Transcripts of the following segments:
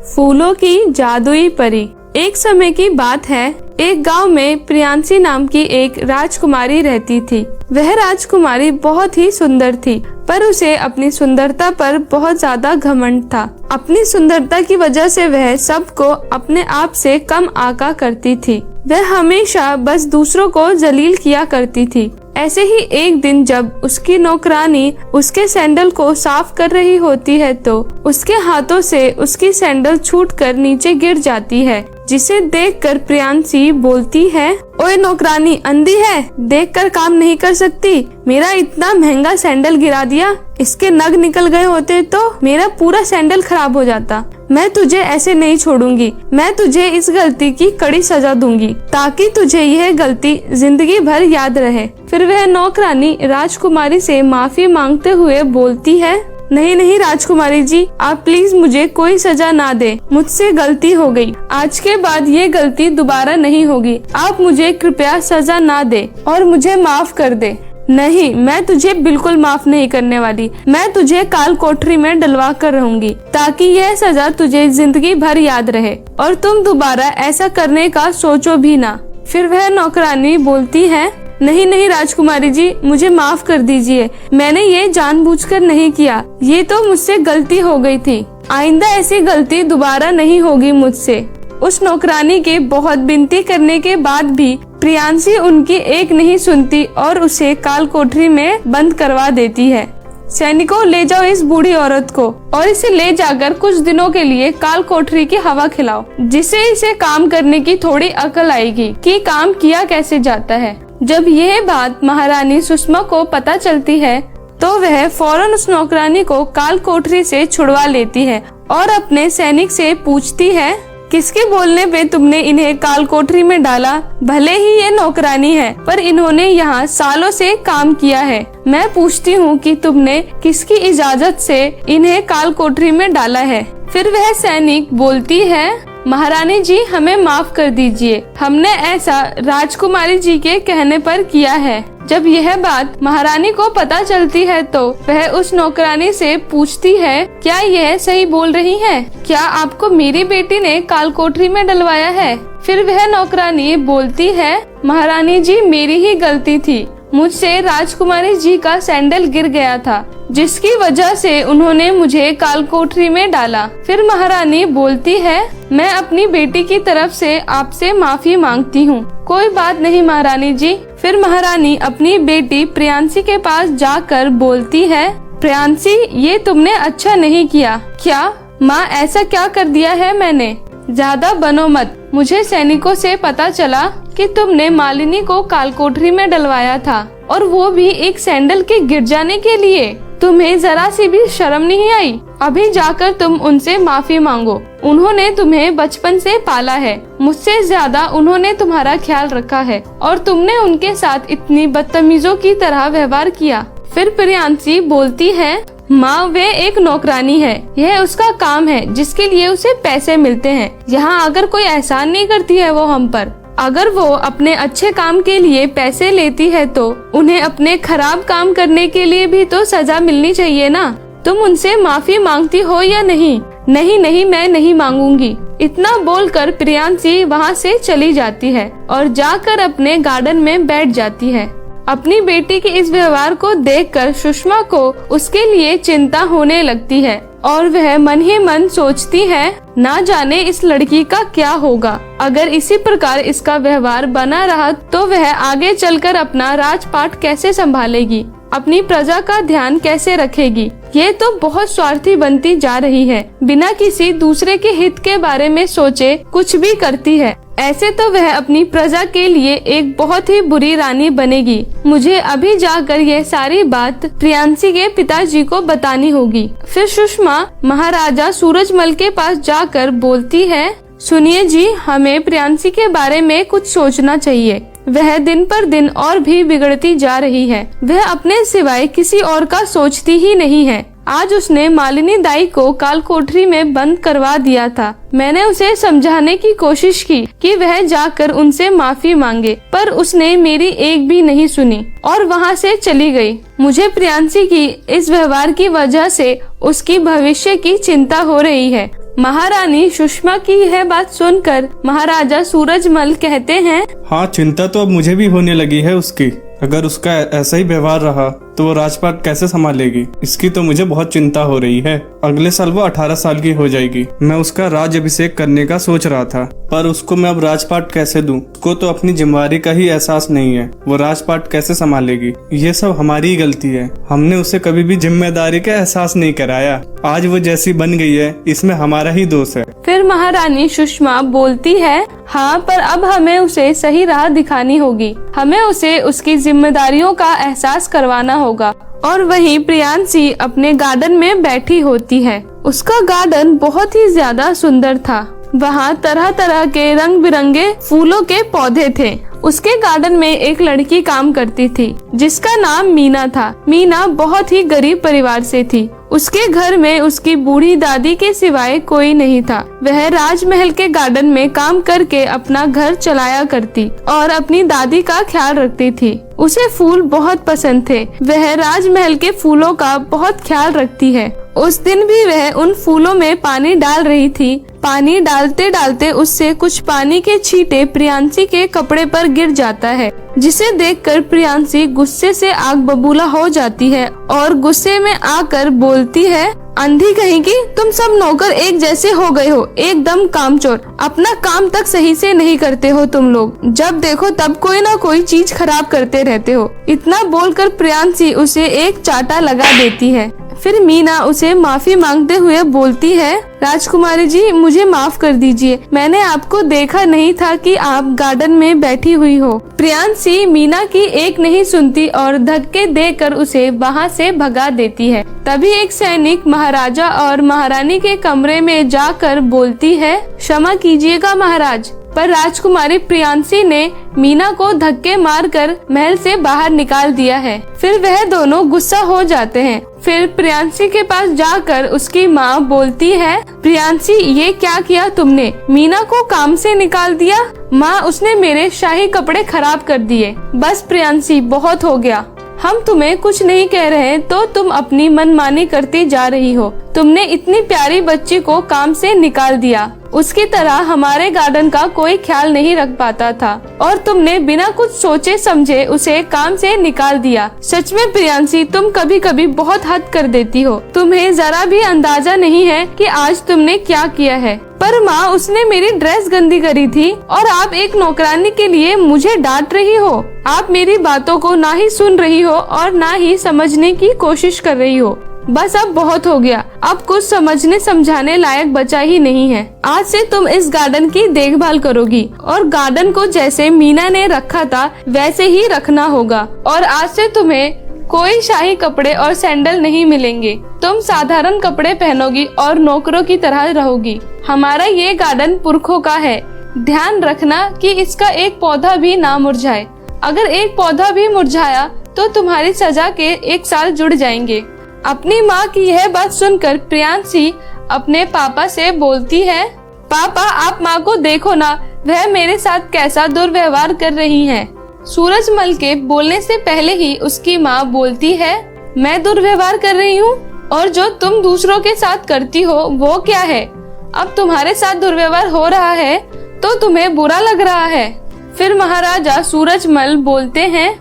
फूलों की जादुई परी। एक समय की बात है, एक गांव में प्रियांशी नाम की एक राजकुमारी रहती थी। वह राजकुमारी बहुत ही सुंदर थी, पर उसे अपनी सुंदरता पर बहुत ज्यादा घमंड था। अपनी सुंदरता की वजह से वह सबको अपने आप से कम आका करती थी। वह हमेशा बस दूसरों को जलील किया करती थी। ऐसे ही एक दिन जब उसकी नौकरानी उसके सैंडल को साफ कर रही होती है तो उसके हाथों से उसकी सैंडल छूटकर नीचे गिर जाती है, जिसे देखकर प्रियांशी बोलती है, ओए नौकरानी अंधी है, देखकर काम नहीं कर सकती, मेरा इतना महंगा सैंडल गिरा दिया, इसके नग निकल गए होते तो मेरा पूरा सैंडल खराब हो जाता। मैं तुझे ऐसे नहीं छोड़ूंगी, मैं तुझे इस गलती की कड़ी सजा दूंगी ताकि तुझे यह गलती जिंदगी भर याद रहे। फिर वह नौकरानी राजकुमारी से माफी मांगते हुए बोलती है, नहीं नहीं राजकुमारी जी, आप प्लीज मुझे कोई सजा ना दे, मुझसे गलती हो गई, आज के बाद ये गलती दोबारा नहीं होगी, आप मुझे कृपया सजा ना दे और मुझे माफ कर दे। नहीं, मैं तुझे बिल्कुल माफ नहीं करने वाली, मैं तुझे काल कोठरी में डलवा कर रहूंगी ताकि यह सजा तुझे जिंदगी भर याद रहे और तुम दोबारा ऐसा करने का सोचो भी ना। फिर वह नौकरानी बोलती है, नहीं नहीं राजकुमारी जी, मुझे माफ कर दीजिए, मैंने ये जानबूझकर नहीं किया, ये तो मुझसे गलती हो गई थी, आइंदा ऐसी गलती दोबारा नहीं होगी मुझसे। उस नौकरानी के बहुत विनती करने के बाद भी प्रियांशी उनकी एक नहीं सुनती और उसे काल कोठरी में बंद करवा देती है। सैनिकों, ले जाओ इस बूढ़ी औरत को और इसे ले जाकर कुछ दिनों के लिए काल कोठरी की हवा खिलाओ, जिससे इसे काम करने की थोड़ी अकल आएगी कि काम किया कैसे जाता है। जब यह बात महारानी सुषमा को पता चलती है तो वह फौरन उस नौकरानी को काल कोठरी से छुड़वा लेती है और अपने सैनिक से पूछती है, किसके बोलने पे तुमने इन्हें काल कोठरी में डाला? भले ही ये नौकरानी है, पर इन्होंने यहाँ सालों से काम किया है। मैं पूछती हूँ कि तुमने किसकी इजाजत से इन्हें काल कोठरी में डाला है? फिर वह सैनिक बोलती है, महारानी जी हमें माफ कर दीजिए, हमने ऐसा राजकुमारी जी के कहने पर किया है। जब यह बात महारानी को पता चलती है तो वह उस नौकरानी से पूछती है, क्या यह सही बोल रही है? क्या आपको मेरी बेटी ने काल कोठरी में डलवाया है? फिर वह नौकरानी बोलती है, महारानी जी मेरी ही गलती थी, मुझसे राजकुमारी जी का सैंडल गिर गया था, जिसकी वजह से उन्होंने मुझे काल कोठरी में डाला। फिर महारानी बोलती है, मैं अपनी बेटी की तरफ से आपसे माफी मांगती हूँ। कोई बात नहीं महारानी जी। फिर महारानी अपनी बेटी प्रियांशी के पास जाकर बोलती है, प्रियांशी ये तुमने अच्छा नहीं किया। क्या माँ, ऐसा क्या कर दिया है मैंने? ज्यादा बनो मत, मुझे सैनिकों से पता चला कि तुमने मालिनी को काल कोठरी में डलवाया था और वो भी एक सैंडल के गिर जाने के लिए। तुम्हें जरा सी भी शर्म नहीं आई? अभी जाकर तुम उनसे माफी मांगो, उन्होंने तुम्हें बचपन से पाला है, मुझसे ज्यादा उन्होंने तुम्हारा ख्याल रखा है और तुमने उनके साथ इतनी बदतमीजों की तरह व्यवहार किया। फिर प्रियांशी बोलती है, माँ वे एक नौकरानी है, यह उसका काम है जिसके लिए उसे पैसे मिलते हैं। यहाँ अगर कोई एहसान नहीं करती है वो हम पर। अगर वो अपने अच्छे काम के लिए पैसे लेती है तो उन्हें अपने खराब काम करने के लिए भी तो सजा मिलनी चाहिए ना। तुम उनसे माफी मांगती हो या नहीं? नहीं नहीं, मैं नहीं मांगूंगी। इतना बोलकर प्रियांशी वहाँ से चली जाती है और जाकर अपने गार्डन में बैठ जाती है। अपनी बेटी के इस व्यवहार को देखकर सुषमा को उसके लिए चिंता होने लगती है और वह मन ही मन सोचती है, ना जाने इस लड़की का क्या होगा। अगर इसी प्रकार इसका व्यवहार बना रहा तो वह आगे चलकर अपना राजपाट कैसे संभालेगी, अपनी प्रजा का ध्यान कैसे रखेगी। ये तो बहुत स्वार्थी बनती जा रही है, बिना किसी दूसरे के हित के बारे में सोचे कुछ भी करती है। ऐसे तो वह अपनी प्रजा के लिए एक बहुत ही बुरी रानी बनेगी। मुझे अभी जाकर यह सारी बात प्रियांशी के पिताजी को बतानी होगी। फिर सुषमा महाराजा सूरजमल के पास जाकर बोलती है, सुनिए जी, हमें प्रियांशी के बारे में कुछ सोचना चाहिए। वह दिन पर दिन और भी बिगड़ती जा रही है। वह अपने सिवाय किसी और का सोचती ही नहीं है। आज उसने मालिनी दाई को काल कोठरी में बंद करवा दिया था। मैंने उसे समझाने की कोशिश की कि वह जाकर उनसे माफी मांगे, पर उसने मेरी एक भी नहीं सुनी और वहाँ से चली गई। मुझे प्रियांशी की इस व्यवहार की वजह से उसकी भविष्य की चिंता हो रही है। महारानी सुषमा की यह बात सुनकर महाराजा सूरजमल कहते हैं, हाँ, चिंता तो अब मुझे भी होने लगी है उसकी। अगर उसका ऐसा ही व्यवहार रहा तो वो राजपाट कैसे संभालेगी, इसकी तो मुझे बहुत चिंता हो रही है। अगले साल वो 18 साल की हो जाएगी। मैं उसका राज अभिषेक करने का सोच रहा था, पर उसको मैं अब राजपाट कैसे दूं? उसको तो अपनी जिम्मेदारी का ही एहसास नहीं है, वो राजपाट कैसे संभालेगी? ये सब हमारी ही गलती है, हमने उसे कभी भी जिम्मेदारी का एहसास नहीं कराया। आज वो जैसी बन गई है, इसमें हमारा ही दोष है। फिर महारानी सुषमा बोलती है, हाँ, पर अब हमें उसे सही राह दिखानी होगी। हमें उसे उसकी जिम्मेदारियों का एहसास करवाना होगा। और वहीं प्रियांशी अपने गार्डन में बैठी होती है। उसका गार्डन बहुत ही ज्यादा सुंदर था। वहाँ तरह तरह के रंग बिरंगे फूलों के पौधे थे। उसके गार्डन में एक लड़की काम करती थी जिसका नाम मीना था। मीना बहुत ही गरीब परिवार से थी। उसके घर में उसकी बूढ़ी दादी के सिवाय कोई नहीं था। वह राजमहल के गार्डन में काम करके अपना घर चलाया करती और अपनी दादी का ख्याल रखती थी। उसे फूल बहुत पसंद थे। वह राजमहल के फूलों का बहुत ख्याल रखती है। उस दिन भी वह उन फूलों में पानी डाल रही थी। पानी डालते डालते उससे कुछ पानी के छींटे प्रियांशी के कपड़े पर गिर जाता है, जिसे देखकर प्रियांशी गुस्से से आग बबूला हो जाती है और गुस्से में आकर बोलती है, अंधी कहीं की, तुम सब नौकर एक जैसे हो गए हो, एकदम कामचोर। अपना काम तक सही से नहीं करते हो तुम लोग। जब देखो तब कोई ना कोई चीज खराब करते रहते हो। इतना बोलकर प्रियांशी उसे एक चाटा लगा देती है। फिर मीना उसे माफी मांगते हुए बोलती है, राजकुमारी जी, मुझे माफ कर दीजिए। मैंने आपको देखा नहीं था कि आप गार्डन में बैठी हुई हो। प्रियांशी मीना की एक नहीं सुनती और धक्के देकर उसे वहाँ से भगा देती है। तभी एक सैनिक महाराजा और महारानी के कमरे में जाकर बोलती है, क्षमा कीजिएगा महाराज, पर राजकुमारी प्रियांशी ने मीना को धक्के मारकर महल से बाहर निकाल दिया है। फिर वह दोनों गुस्सा हो जाते हैं। फिर प्रियांशी के पास जाकर उसकी माँ बोलती है, प्रियांशी, ये क्या किया तुमने? मीना को काम से निकाल दिया। माँ, उसने मेरे शाही कपड़े खराब कर दिए। बस प्रियांशी, बहुत हो गया। हम तुम्हें कुछ नहीं कह रहे तो तुम अपनी मनमानी करती जा रही हो। तुमने इतनी प्यारी बच्ची को काम से निकाल दिया। उसकी तरह हमारे गार्डन का कोई ख्याल नहीं रख पाता था और तुमने बिना कुछ सोचे समझे उसे काम से निकाल दिया। सच में प्रियांशी, तुम कभी कभी बहुत हद कर देती हो। तुम्हें जरा भी अंदाजा नहीं है कि आज तुमने क्या किया है। पर माँ, उसने मेरी ड्रेस गंदी करी थी और आप एक नौकरानी के लिए मुझे डांट रही हो। आप मेरी बातों को ना ही सुन रही हो और ना ही समझने की कोशिश कर रही हो। बस अब बहुत हो गया। अब कुछ समझने समझाने लायक बचा ही नहीं है। आज से तुम इस गार्डन की देखभाल करोगी और गार्डन को जैसे मीना ने रखा था वैसे ही रखना होगा। और आज से तुम्हें कोई शाही कपड़े और सैंडल नहीं मिलेंगे। तुम साधारण कपड़े पहनोगी और नौकरों की तरह रहोगी। हमारा ये गार्डन पुरखों का है। ध्यान रखना कि इसका एक पौधा भी ना मुरझाए। अगर एक पौधा भी मुरझाया तो तुम्हारी सजा के 1 साल जुड़ जाएंगे। अपनी माँ की यह बात सुनकर प्रियांशी अपने पापा से बोलती है, पापा, आप माँ को देखो ना, वह मेरे साथ कैसा दुर्व्यवहार कर रही हैं। सूरजमल के बोलने से पहले ही उसकी माँ बोलती है, मैं दुर्व्यवहार कर रही हूँ? और जो तुम दूसरों के साथ करती हो वो क्या है? अब तुम्हारे साथ दुर्व्यवहार हो रहा है तो तुम्हें बुरा लग रहा है। फिर महाराजा सूरजमल बोलते हैं,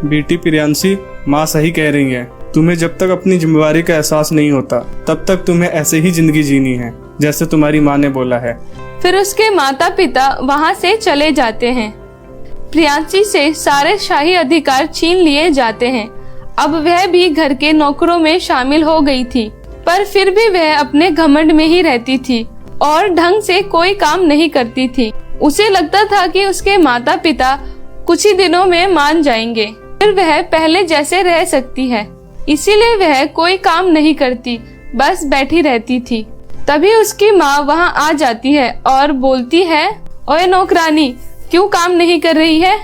बेटी प्रियांशी, माँ सही कह रही है। तुम्हें जब तक अपनी जिम्मेदारी का एहसास नहीं होता तब तक तुम्हें ऐसे ही जिंदगी जीनी है जैसे तुम्हारी माँ ने बोला है। फिर उसके माता पिता वहाँ से चले जाते हैं। प्रियांशी से सारे शाही अधिकार छीन लिए जाते हैं। अब वह भी घर के नौकरों में शामिल हो गई थी, पर फिर भी वह अपने घमंड में ही रहती थी और ढंग से कोई काम नहीं करती थी। उसे लगता था कि उसके माता पिता कुछ ही दिनों में मान जाएंगे, फिर वह पहले जैसे रह सकती है। इसीलिए वह कोई काम नहीं करती, बस बैठी रहती थी। तभी उसकी माँ वहाँ आ जाती है और बोलती है, ओए नौकरानी, क्यों काम नहीं कर रही है?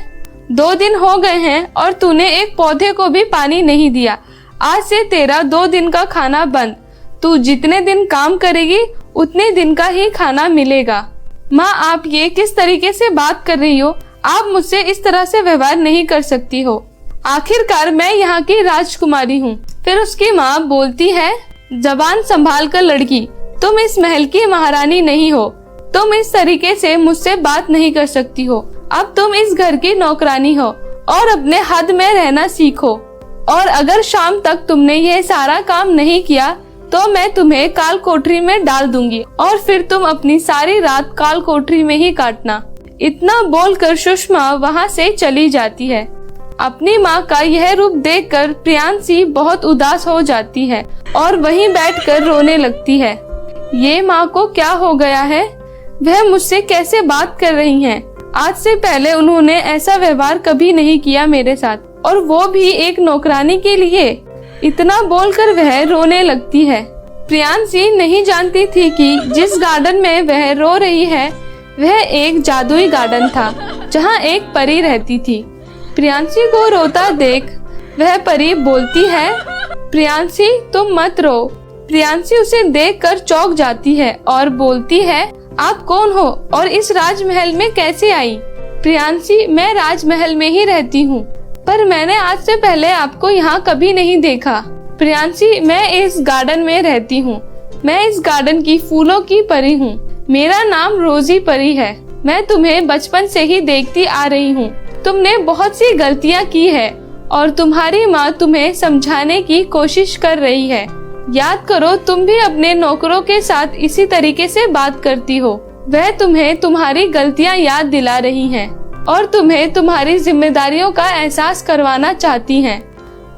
2 दिन हो गए हैं और तूने एक पौधे को भी पानी नहीं दिया। आज से तेरा 2 दिन का खाना बंद। तू जितने दिन काम करेगी उतने दिन का ही खाना मिलेगा। माँ, आप ये किस तरीके से बात कर रही हो? आप मुझसे इस तरह से व्यवहार नहीं कर सकती हो। आखिरकार मैं यहाँ की राजकुमारी हूँ। फिर उसकी माँ बोलती है, जबान संभाल कर लड़की, तुम इस महल की महारानी नहीं हो। तुम इस तरीके से मुझसे बात नहीं कर सकती हो। अब तुम इस घर की नौकरानी हो और अपने हद में रहना सीखो। और अगर शाम तक तुमने यह सारा काम नहीं किया तो मैं तुम्हें काल कोठरी में डाल दूंगी और फिर तुम अपनी सारी रात काल कोठरी में ही काटना। इतना बोलकर सुषमा वहाँ से चली जाती है। अपनी माँ का यह रूप देखकर प्रियांशी बहुत उदास हो जाती है और वहीं बैठकर रोने लगती है। ये माँ को क्या हो गया है? वह मुझसे कैसे बात कर रही हैं? आज से पहले उन्होंने ऐसा व्यवहार कभी नहीं किया मेरे साथ, और वो भी एक नौकरानी के लिए। इतना बोलकर वह रोने लगती है। प्रियांशी नहीं जानती थी कि जिस गार्डन में वह रो रही है वह एक जादुई गार्डन था जहाँ एक परी रहती थी। प्रियांशी को रोता देख वह परी बोलती है, प्रियांशी तुम मत रो। प्रियांशी उसे देखकर चौंक जाती है और बोलती है, आप कौन हो और इस राजमहल में कैसे आई? प्रियांशी, मैं राजमहल में ही रहती हूँ, पर मैंने आज से पहले आपको यहाँ कभी नहीं देखा। प्रियांशी, मैं इस गार्डन में रहती हूँ। मैं इस गार्डन की फूलों की परी हूँ। मेरा नाम रोजी परी है। मैं तुम्हें बचपन से ही देखती आ रही हूँ। तुमने बहुत सी गलतियाँ की है और तुम्हारी माँ तुम्हें समझाने की कोशिश कर रही है। याद करो, तुम भी अपने नौकरों के साथ इसी तरीके से बात करती हो। वह तुम्हें तुम्हारी गलतियाँ याद दिला रही हैं और तुम्हें तुम्हारी जिम्मेदारियों का एहसास करवाना चाहती हैं।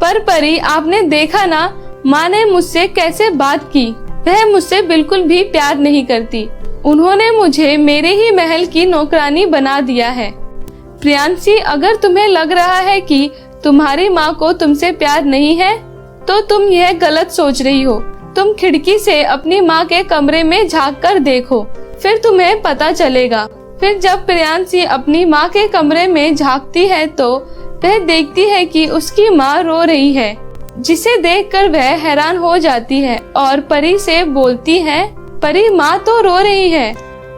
पर परी, आपने देखा ना माँ ने मुझसे कैसे बात की। वह मुझसे बिल्कुल भी प्यार नहीं करती। उन्होंने मुझे मेरे ही महल की नौकरानी बना दिया है। प्रियांशी, अगर तुम्हें लग रहा है कि तुम्हारी माँ को तुमसे प्यार नहीं है तो तुम यह गलत सोच रही हो। तुम खिड़की से अपनी माँ के कमरे में झांक कर देखो, फिर तुम्हें पता चलेगा। फिर जब प्रियांशी अपनी माँ के कमरे में झांकती है तो वह देखती है कि उसकी माँ रो रही है, जिसे देखकर वह हैरान हो जाती है और परी से बोलती है, परी, माँ तो रो रही है,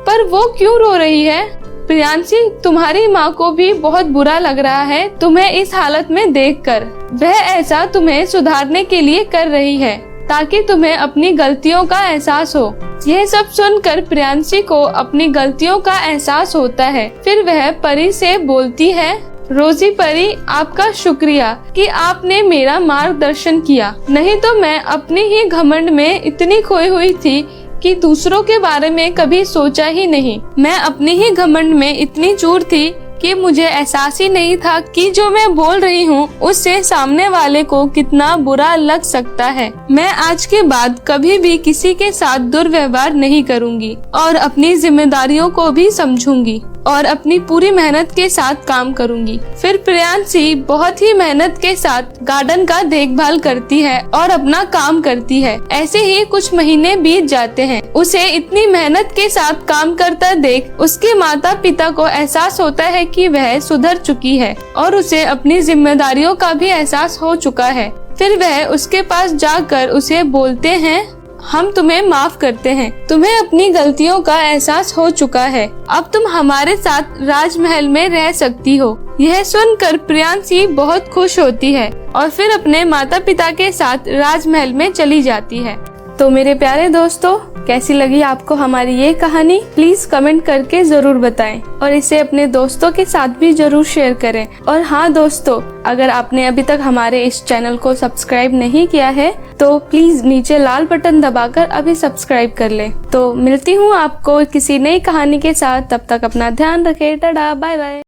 पर वो क्यों रो रही है? प्रियांशी, तुम्हारी माँ को भी बहुत बुरा लग रहा है तुम्हें इस हालत में देखकर। वह ऐसा तुम्हें सुधारने के लिए कर रही है ताकि तुम्हें अपनी गलतियों का एहसास हो। यह सब सुनकर प्रियांशी को अपनी गलतियों का एहसास होता है। फिर वह परी से बोलती है, रोजी परी, आपका शुक्रिया कि आपने मेरा मार्गदर्शन किया, नहीं तो मैं अपनी ही घमंड में इतनी खोई हुई थी कि दूसरों के बारे में कभी सोचा ही नहीं। मैं अपनी ही घमंड में इतनी चूर थी कि मुझे एहसास ही नहीं था कि जो मैं बोल रही हूँ उससे सामने वाले को कितना बुरा लग सकता है। मैं आज के बाद कभी भी किसी के साथ दुर्व्यवहार नहीं करूँगी और अपनी जिम्मेदारियों को भी समझूंगी और अपनी पूरी मेहनत के साथ काम करूंगी। फिर प्रियांशी बहुत ही मेहनत के साथ गार्डन का देखभाल करती है और अपना काम करती है। ऐसे ही कुछ महीने बीत जाते हैं। उसे इतनी मेहनत के साथ काम करता देख उसके माता पिता को एहसास होता है कि वह सुधर चुकी है और उसे अपनी जिम्मेदारियों का भी एहसास हो चुका है। फिर वह उसके पास जाकर उसे बोलते हैं, हम तुम्हें माफ करते हैं। तुम्हें अपनी गलतियों का एहसास हो चुका है। अब तुम हमारे साथ राजमहल में रह सकती हो। यह सुनकर प्रियांशी बहुत खुश होती है और फिर अपने माता पिता के साथ राजमहल में चली जाती है। तो मेरे प्यारे दोस्तों, कैसी लगी आपको हमारी ये कहानी? प्लीज कमेंट करके जरूर बताएं और इसे अपने दोस्तों के साथ भी जरूर शेयर करें। और हाँ दोस्तों, अगर आपने अभी तक हमारे इस चैनल को सब्सक्राइब नहीं किया है तो प्लीज नीचे लाल बटन दबाकर अभी सब्सक्राइब कर लें। तो मिलती हूँ आपको किसी नई कहानी के साथ। तब तक अपना ध्यान रखें। Tata, bye bye.